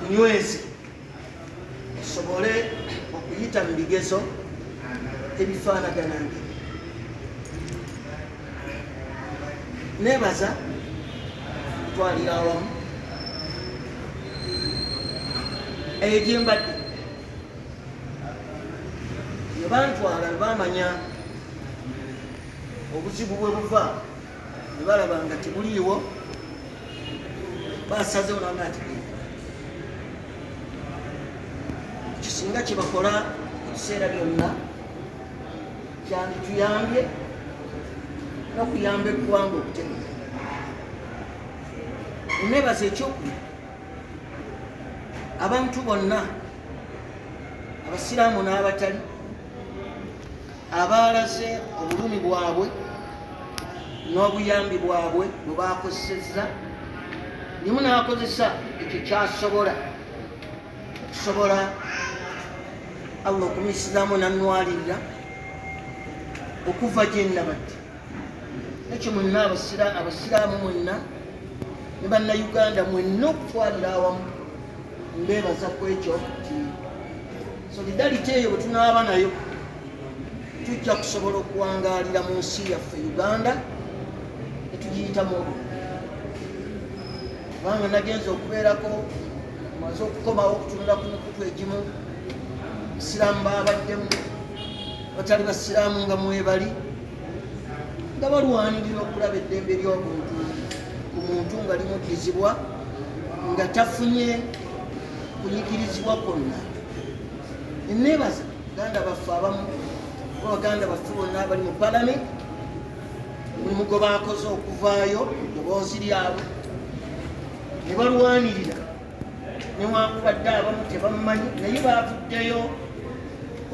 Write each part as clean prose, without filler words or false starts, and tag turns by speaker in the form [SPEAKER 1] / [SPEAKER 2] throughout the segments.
[SPEAKER 1] kunyweze osobole okuyita mu bigezo ebifaanagana. Neebaza twalira awamu eyo gyembadde bye bantwala bwe bamanya obuzibu bwe buva ne balaba nga tebuliiwo basazewo nanga ati kisinga kye bakola ebiseera byonna kyandituyambye n'okuyamba eggwanga okutegeka. Neebaza ekyokubiri abantu bonna abasiraamu n'abatali abaalaze obulumi bwabwe n'obuyambi bwabwe bwe bakozesezza limu n'akozesa ekyo kyasobola okusobola Allah okumuyisizaamu nannwalirira okuva gye nnabadde. Ekyo mwenna abasiraamu mwenna ne bannayuganda mwenna okutwalira awamu mbeebaza ku ekyo nti solidarity eyo bwe tunaaba nayo tujja kusobola okuwangaalira mu nsi yaffe Uganda ne tugiyitamu obulungi. Kubanga nagenza okubeerako maze okukomawo okutunula ku mikutu egimu abasiraamu baabaddemu batali basiraamu nga mwebali nga balwanirira okulaba eddembe ly'obuntu ku muntu nga limuddizibwa nga tafunye kunyigirizibwa kwonna. Neebaza baganda baffe abamu baganda baffe bonna abali mu palamenti mulimu gwe baakoze okuvaayo eddoboozi lyabwe ne balwanirira newankubadde abamu tebamumanyi naye baavuddeyo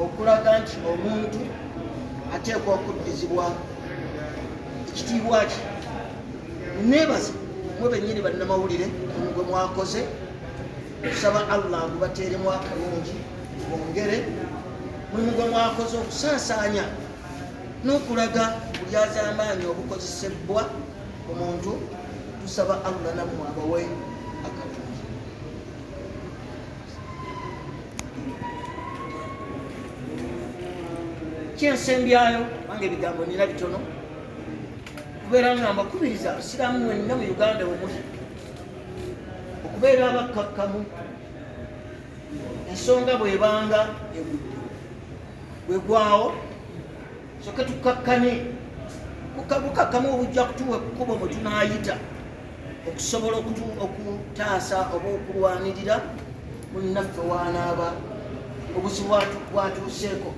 [SPEAKER 1] okulaga nti omuntu ateekwa okuddizibwa ekitiibwa kye. Neebaza mwe bennyini bannamawulire gwe mwakoze kusaba Allah gubateeremu akalungi bongere mulimu gwe mwakoze okusaasaanya n'okulaga buli az'amaanyi obukozesebwa omuntu tusaba Allah nammwe abawe akalungi. Kyensembyayo bange ebigambo nina bitono okubeera nga mbakubiriza abasiraamu mwenna mu Uganda wemuli okubeera abakkakkamu ensonga bwebanga egudde bwegwawo soke tukakkane bukakkamu obujja kutuwa ekkubo mwe tunaayita okusobola okutaasa oba okulwanirira munnaffe wanaaba obuzibu bwatuuseeko